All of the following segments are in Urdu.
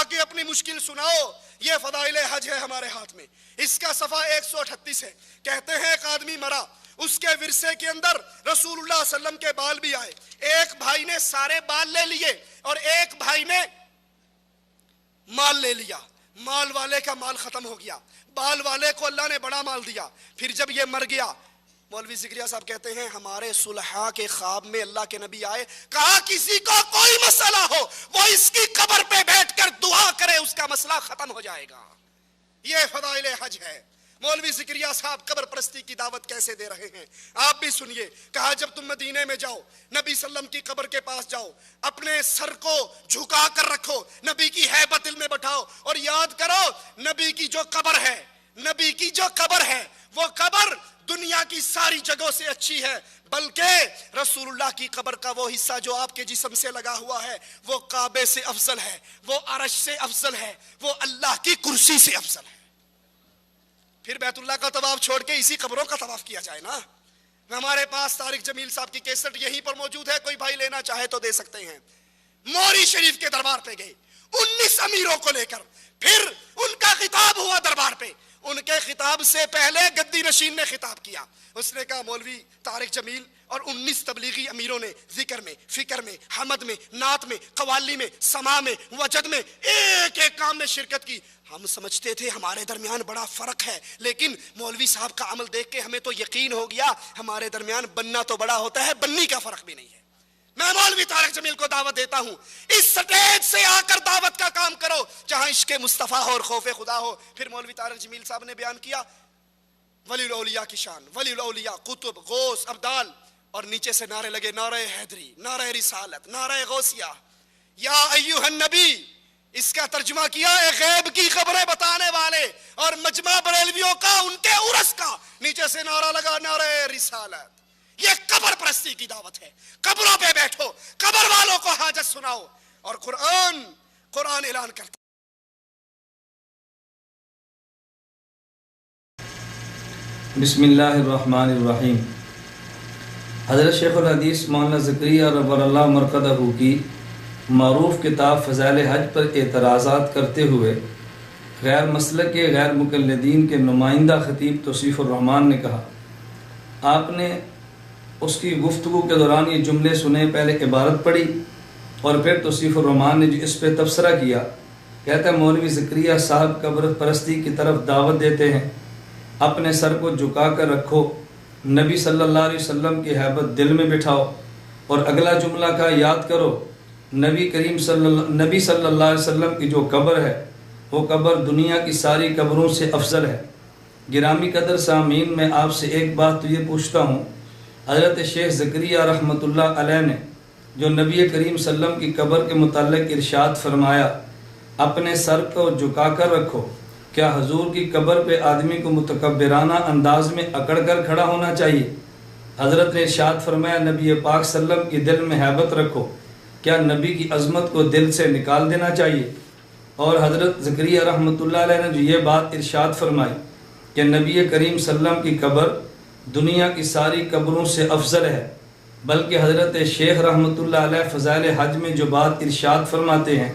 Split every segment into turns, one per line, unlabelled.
کہ اپنی مشکل سناؤ، یہ فضائل حج ہے ہمارے ہاتھ میں۔ اس کا صفحہ 138 ہے۔ کہتے ہیں ایک آدمی مرا، اس کے ورثے کے اندر رسول اللہ صلی اللہ علیہ وسلم کے بال بھی آئے۔ ایک بھائی نے سارے بال لے لیے اور ایک بھائی نے مال لے لیا۔ مال والے کا مال ختم ہو گیا، بال والے کو اللہ نے بڑا مال دیا۔ پھر جب یہ مر گیا، مولوی زکریا صاحب کہتے ہیں ہمارے صلحاء کے خواب میں اللہ کے نبی آئے، کہا کسی کو کوئی مسئلہ ہو وہ اس کی قبر پہ بیٹھ کر دعا کرے، اس کا مسئلہ ختم ہو جائے گا۔ یہ فضائل حج ہے۔ مولوی زکریا صاحب قبر پرستی کی دعوت کیسے دے رہے ہیں آپ بھی سنیے۔ کہا جب تم مدینے میں جاؤ، نبی صلی اللہ علیہ وسلم کی قبر کے پاس جاؤ، اپنے سر کو جھکا کر رکھو، نبی کی ہیبت دل میں بٹھاؤ اور یاد کرو نبی کی جو قبر ہے، نبی کی جو قبر ہے وہ قبر دنیا کی ساری جگہوں سے اچھی ہے، بلکہ رسول اللہ کی قبر کا وہ حصہ جو آپ کے جسم سے لگا ہوا ہے وہ کعبے سے افضل ہے، وہ عرش سے افضل ہے، وہ اللہ کی کرسی سے افضل ہے۔ پھر بیت اللہ کا طواف چھوڑ کے اسی قبروں کا طواف کیا جائے نا۔ ہمارے پاس طارق جمیل صاحب کی کیسٹ یہیں پر موجود ہے، کوئی بھائی لینا چاہے تو دے سکتے ہیں۔ موری شریف کے دربار پہ گئے 19 امیروں کو لے کر، پھر ان کا خطاب ہوا دربار پہ۔ ان کے خطاب سے پہلے گدی نشین نے خطاب کیا، اس نے کہا مولوی طارق جمیل اور 19 تبلیغی امیروں نے ذکر میں، فکر میں، حمد میں، نعت میں، قوالی میں، سما میں، وجد میں، ایک ایک کام میں شرکت کی۔ ہم سمجھتے تھے ہمارے درمیان بڑا فرق ہے، لیکن مولوی صاحب کا عمل دیکھ کے ہمیں تو یقین ہو گیا ہمارے درمیان بننا تو بڑا ہوتا ہے، بننی کا فرق بھی نہیں ہے۔ میں مولوی طارق جمیل کو دعوت دیتا ہوں، اس سٹیج سے آ کر دعوت کا کام کرو جہاں عشق مصطفیٰ ہو اور خوف خدا ہو۔ پھر مولوی طارق جمیل صاحب نے بیان کیا ولی الاولیاء کی شان، ولی الاولیاء قطب، غوث، ابدال، اور نیچے سے نعرے لگے، نعرہ حیدری، نعرہ رسالت، نعرہ غوثیہ، یا ایھا النبی۔ اس کا ترجمہ کیا ہے غیب کی خبریں بتانے والے اور مجمع بریلویوں کا، ان کے عرس کا، نیچے سے نعرہ لگا نعرہ رسالت۔ یہ قبر پرستی کی دعوت ہے۔ قبروں پہ بیٹھو، قبر والوں کو حاجت سناؤ، اور قرآن اعلان کرتا
بسم اللہ الرحمن الرحیم۔ حضرت شیخ الحدیث مولانا زکریا رب اللہ مرقدہ کی معروف کتاب فضائل حج پر اعتراضات کرتے ہوئے غیر مسلک کے غیر مقلدین کے نمائندہ خطیب توصیف الرحمان نے کہا، آپ نے اس کی گفتگو کے دوران یہ جملے سنے، پہلے عبارت پڑھی اور پھر توصیف الرحمان نے جو اس پہ تبصرہ کیا، کہتا ہے مولوی زکریا صاحب قبر پرستی کی طرف دعوت دیتے ہیں، اپنے سر کو جھکا کر رکھو، نبی صلی اللہ علیہ وسلم کی ہیبت دل میں بٹھاؤ، اور اگلا جملہ کا یاد کرو نبی صلی اللہ علیہ وسلم کی جو قبر ہے وہ قبر دنیا کی ساری قبروں سے افضل ہے۔ گرامی قدر سامعین، میں آپ سے ایک بات تو یہ پوچھتا ہوں، حضرت شیخ زکریا رحمۃ اللہ علیہ نے جو نبی کریم صلی اللہ علیہ وسلم کی قبر کے متعلق ارشاد فرمایا اپنے سر کو جھکا کر رکھو، کیا حضور کی قبر پہ آدمی کو متکبرانہ انداز میں اکڑ کر کھڑا ہونا چاہیے؟ حضرت نے ارشاد فرمایا نبی پاک صلی اللہ علیہ وسلم کی دل میں ہیبت رکھو، کیا نبی کی عظمت کو دل سے نکال دینا چاہیے؟ اور حضرت زکریا رحمۃ اللہ علیہ نے جو یہ بات ارشاد فرمائی کہ نبی کریم صلی اللہ علیہ وسلم کی قبر دنیا کی ساری قبروں سے افضل ہے، بلکہ حضرت شیخ رحمۃ اللہ علیہ فضائل حج میں جو بات ارشاد فرماتے ہیں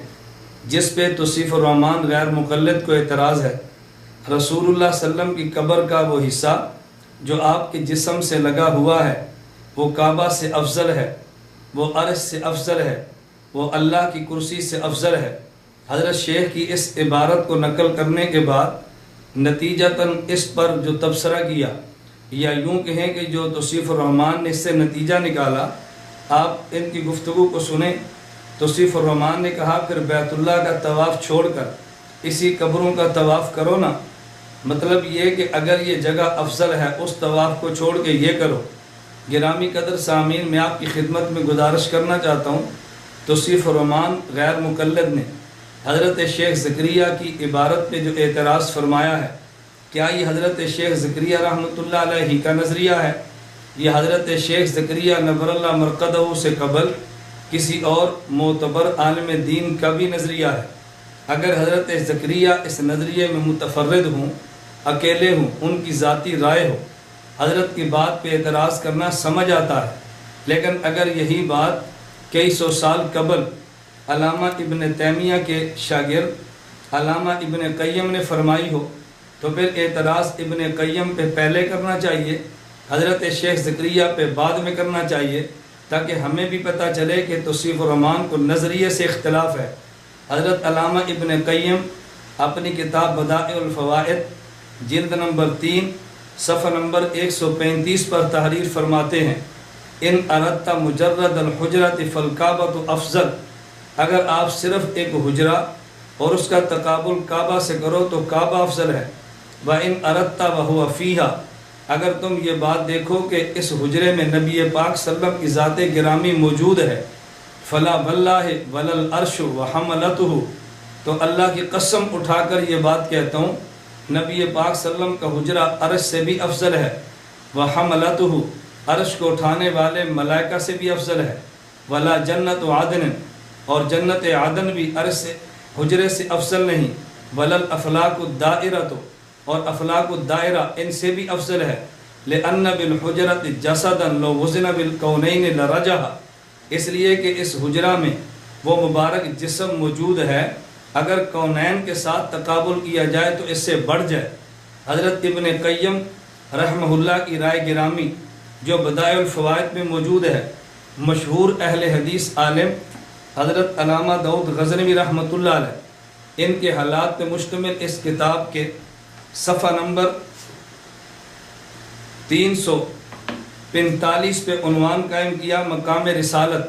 جس پہ توصیف الرحمان غیر مقلد کو اعتراض ہے، رسول اللہ صلی اللہ علیہ وسلم کی قبر کا وہ حصہ جو آپ کے جسم سے لگا ہوا ہے وہ کعبہ سے افضل ہے، وہ عرش سے افضل ہے، وہ اللہ کی کرسی سے افضل ہے۔ حضرت شیخ کی اس عبارت کو نقل کرنے کے بعد نتیجتاً اس پر جو تبصرہ کیا، یا یوں کہیں کہ جو توصیف الرحمان نے اس سے نتیجہ نکالا، آپ ان کی گفتگو کو سنیں۔ توصیف الرحمان نے کہا پھر بیت اللہ کا طواف چھوڑ کر اسی قبروں کا طواف کرو نا، مطلب یہ کہ اگر یہ جگہ افضل ہے اس طواف کو چھوڑ کے یہ کرو۔ گرامی قدر سامعین، میں آپ کی خدمت میں گزارش کرنا چاہتا ہوں، توصیف الرحمان غیر مقلد نے حضرت شیخ زکریا کی عبارت پہ جو اعتراض فرمایا ہے، کیا یہ حضرت شیخ زکریا رحمۃ اللہ علیہ ہی کا نظریہ ہے؟ یہ حضرت شیخ زکریا نور اللہ مرقدہ سے قبل کسی اور معتبر عالم دین کا بھی نظریہ ہے؟ اگر حضرت زکریا اس نظریے میں متفرد ہوں، اکیلے ہوں، ان کی ذاتی رائے ہو، حضرت کی بات پہ اعتراض کرنا سمجھ آتا ہے، لیکن اگر یہی بات کئی سو سال قبل علامہ ابن تیمیہ کے شاگرد علامہ ابن قیم نے فرمائی ہو تو پھر اعتراض ابن قیم پہ پہلے کرنا چاہیے، حضرت شیخ زکریا پہ بعد میں کرنا چاہیے، تاکہ ہمیں بھی پتہ چلے کہ توصیف الرحمن کو نظریے سے اختلاف ہے۔ حضرت علامہ ابن قیم اپنی کتاب بدائع الفوائد جلد نمبر 3 صفحہ نمبر 135 پر تحریر فرماتے ہیں، ان اردت مجرد الحجرۃ فالکعبۃ افضل، اگر آپ صرف ایک حجرہ اور اس کا تقابل کعبہ سے کرو تو کعبہ افضل ہے۔ وَإِنْ أَرَدْتَ وَهُوَ فِيهَا، اگر تم یہ بات دیکھو کہ اس حجرے میں نبی پاک صلی اللہ علیہ وسلم کی ذات گرامی موجود ہے، فَلَا وَاللَّهِ وَلَا الْعَرْشُ وَحَمَلَتُهُ، تو اللہ کی قسم اٹھا کر یہ بات کہتا ہوں، نبی پاک صلی اللہ علیہ وسلم کا حجرہ عرش سے بھی افضل ہے، وَحَمَلَتُهُ، عرش کو اٹھانے والے ملائکہ سے بھی افضل ہے، وَلَا جَنَّةُ عَدْنٍ، اور جنت عدن بھی عرش سے حجرے سے افضل نہیں، وَلَا الْأَفْلَاقُ الدَّائِرَةُ، اور افلاق الدائرہ ان سے بھی افضل ہے، لِأَنَّ بِالْحُجْرَةِ جَسَدًا لَوْ وُزِنَ بِالْكَوْنَيْنِ لَرَجَحَ، اس لیے کہ اس حجرہ میں وہ مبارک جسم موجود ہے، اگر کونین کے ساتھ تقابل کیا جائے تو اس سے بڑھ جائے۔ حضرت ابن قیم رحمہ اللہ کی رائے گرامی جو بدائع الفوائد میں موجود ہے، مشہور اہل حدیث عالم حضرت علامہ داؤد غزنوی رحمۃ اللہ علیہ، ان کے حالات پہ مشتمل اس کتاب کے صفحہ نمبر 345 پہ عنوان قائم کیا، مقام رسالت۔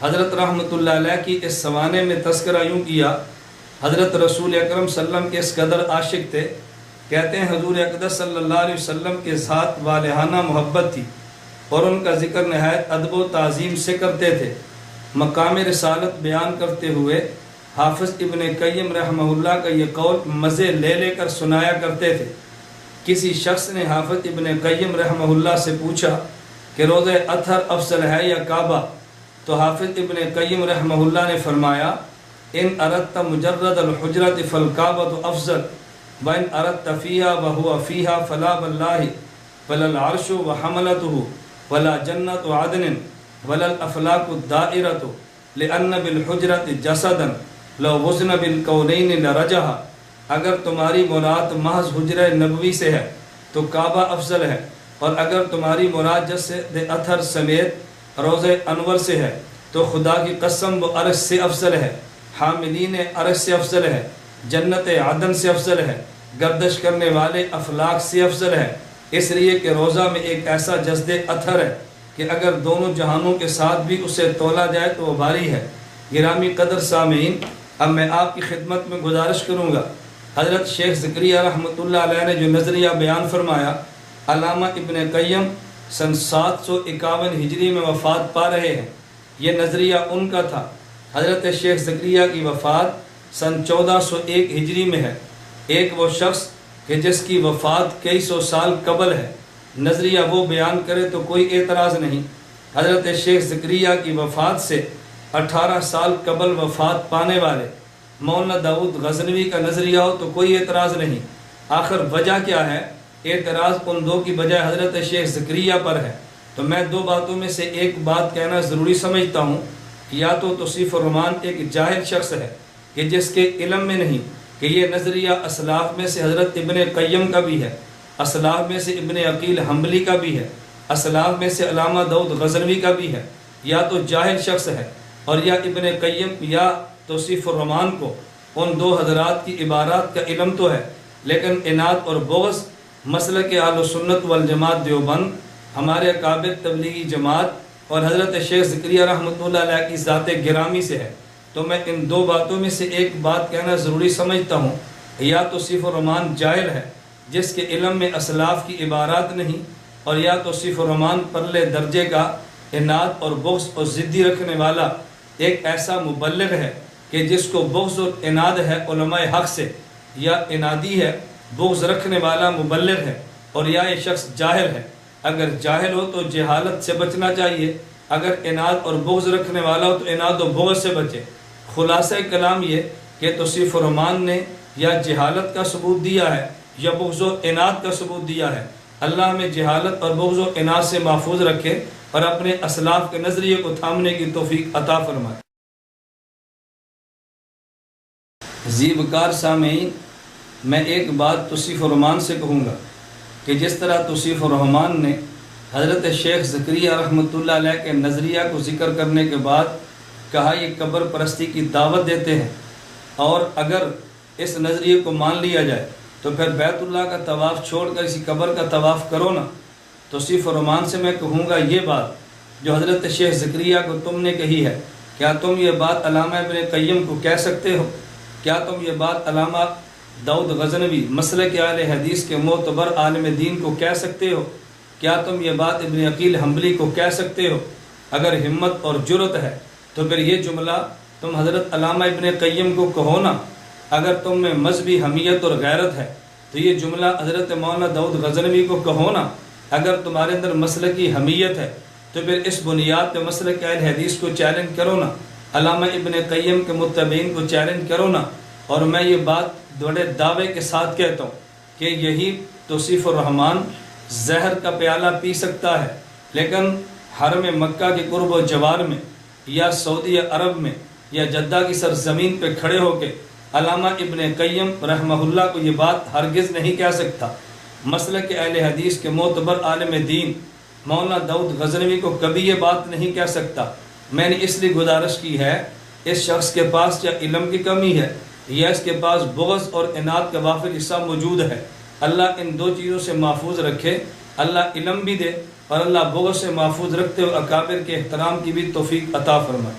حضرت رحمۃ اللہ علیہ کی اس سوانے میں تذکرہ یوں کیا، حضرت رسول اکرم صلی اللہ علیہ وسلم کے اس قدر عاشق تھے، کہتے ہیں حضور اقدس صلی اللہ علیہ وسلم کے ساتھ والہانہ محبت تھی اور ان کا ذکر نہایت ادب و تعظیم سے کرتے تھے۔ مقام رسالت بیان کرتے ہوئے حافظ ابن قیم رحمہ اللہ کا یہ قول مزے لے لے کر سنایا کرتے تھے۔ کسی شخص نے حافظ ابن قیم رحمہ اللہ سے پوچھا کہ روضہ اطہر افضل ہے یا کعبہ، تو حافظ ابن قیم رحمہ اللہ نے فرمایا، ان اردت مجرد الحجرۃ فالکعبۃ افضل، وان اردت فیہا وہو فیہا فلا واللہ ولا العرش وحملتہ ولا جنۃ عدن ولا الافلاق الدائرۃ لأن بالحجرۃ جسدا لو وزن بالکونین لرجح، اگر تمہاری مراد محض حجرہ نبوی سے ہے تو کعبہ افضل ہے، اور اگر تمہاری مراد جسد اطہر سمیت روضہ انور سے ہے تو خدا کی قسم وہ عرش سے افضل ہے، حاملین عرش سے افضل ہے، جنت عدن سے افضل ہے، گردش کرنے والے افلاق سے افضل ہے، اس لیے کہ روضہ میں ایک ایسا جسد اطہر ہے کہ اگر دونوں جہانوں کے ساتھ بھی اسے تولا جائے تو وہ بھاری ہے۔ گرامی قدر سامعین، اب میں آپ کی خدمت میں گزارش کروں گا، حضرت شیخ زکریا رحمۃ اللہ علیہ نے جو نظریہ بیان فرمایا، علامہ ابن قیم سن 751 ہجری میں وفات پا رہے ہیں، یہ نظریہ ان کا تھا۔ حضرت شیخ زکریا کی وفات سن 1401 ہجری میں ہے۔ ایک وہ شخص کہ جس کی وفات کئی سو سال قبل ہے، نظریہ وہ بیان کرے تو کوئی اعتراض نہیں۔ حضرت شیخ زکریا کی وفات سے 18 سال قبل وفات پانے والے مولانا داؤد غزنوی کا نظریہ ہو تو کوئی اعتراض نہیں۔ آخر وجہ کیا ہے؟ اعتراض ان دو کی بجائے حضرت شیخ زکریا پر ہے، تو میں دو باتوں میں سے ایک بات کہنا ضروری سمجھتا ہوں کہ یا تو توصیف الرحمن ایک جاہل شخص ہے کہ جس کے علم میں نہیں کہ یہ نظریہ اسلاف میں سے حضرت ابن قیم کا بھی ہے، اسلاف میں سے ابن عقیل حنبلی کا بھی ہے، اسلاف میں سے علامہ داؤد غزنوی کا بھی ہے، یا تو جاہل شخص ہے، اور یا ابن قیم یا توصیف الرحمن کو ان دو حضرات کی عبارات کا علم تو ہے، لیکن عناد اور بغض مسلک اہل سنت والجماعت دیوبند، ہمارے اکابر تبلیغی جماعت اور حضرت شیخ زکریا رحمۃ اللہ علیہ کی ذات گرامی سے ہے۔ تو میں ان دو باتوں میں سے ایک بات کہنا ضروری سمجھتا ہوں، یا توصیف الرحمن جاہل ہے جس کے علم میں اسلاف کی عبارات نہیں، اور یا توصیف الرحمن پرلے درجے کا عناد اور بغض اور ضدی رکھنے والا ایک ایسا مبلغ ہے کہ جس کو بغض اور عناد ہے علماء حق سے، یا عنادی ہے بغض رکھنے والا مبلغ ہے، اور یا یہ شخص جاہل ہے۔ اگر جاہل ہو تو جہالت سے بچنا چاہیے، اگر عناد اور بغض رکھنے والا ہو تو عناد و بغض سے بچے۔ خلاصہ کلام یہ کہ توصیف الرحمن نے یا جہالت کا ثبوت دیا ہے یا بغض و عناد کا ثبوت دیا ہے۔ اللہ ہمیں جہالت اور بغض و عناد سے محفوظ رکھے اور اپنے اسلاف کے نظریے کو تھامنے کی توفیق عطا فرمائے۔ زیبکار سامعین، میں ایک بات توصیف الرحمان سے کہوں گا کہ جس طرح توصیف الرحمان نے حضرت شیخ زکریا رحمۃ اللہ علیہ کے نظریہ کو ذکر کرنے کے بعد کہا یہ قبر پرستی کی دعوت دیتے ہیں، اور اگر اس نظریے کو مان لیا جائے تو پھر بیت اللہ کا طواف چھوڑ کر اسی قبر کا طواف کرو نا۔ توصیف الرحمان سے میں کہوں گا یہ بات جو حضرت شیخ زکریا کو تم نے کہی ہے، کیا تم یہ بات علامہ ابن قیم کو کہہ سکتے ہو؟ کیا تم یہ بات علامہ داؤد غزنوی مسلک اہل حدیث کے معتبر عالم دین کو کہہ سکتے ہو؟ کیا تم یہ بات ابن عقیل حنبلی کو کہہ سکتے ہو؟ اگر ہمت اور جرت ہے تو پھر یہ جملہ تم حضرت علامہ ابن قیم کو کہو نا۔ اگر تم میں مذہبی حمیت اور غیرت ہے تو یہ جملہ حضرت مولانا داؤد غزنوی کو کہو نا۔ اگر تمہارے اندر مسلکی حمیت ہے تو پھر اس بنیاد پہ مسلک اہل حدیث کو چیلنج کرو نا، علامہ ابن قیم کے متبعین کو چیلنج کرو نا۔ اور میں یہ بات بڑے دعوے کے ساتھ کہتا ہوں کہ یہی توصیف الرحمان زہر کا پیالہ پی سکتا ہے، لیکن حرم مکہ کے قرب و جوار میں یا سعودی عرب میں یا جدہ کی سرزمین پہ کھڑے ہو کے علامہ ابن قیم رحمہ اللہ کو یہ بات ہرگز نہیں کہہ سکتا۔ مسلک اہل حدیث کے معتبر عالم دین مولانا داؤد غزنوی کو کبھی یہ بات نہیں کہہ سکتا۔ میں نے اس لیے گزارش کی ہے اس شخص کے پاس یا علم کی کمی ہے یا اس کے پاس بغض اور اناد کا وافر حصہ موجود ہے۔ اللہ ان دو چیزوں سے محفوظ رکھے، اللہ علم بھی دے اور اللہ بغض سے محفوظ رکھتے ہوئے اکابر کے احترام کی بھی توفیق عطا فرمائے۔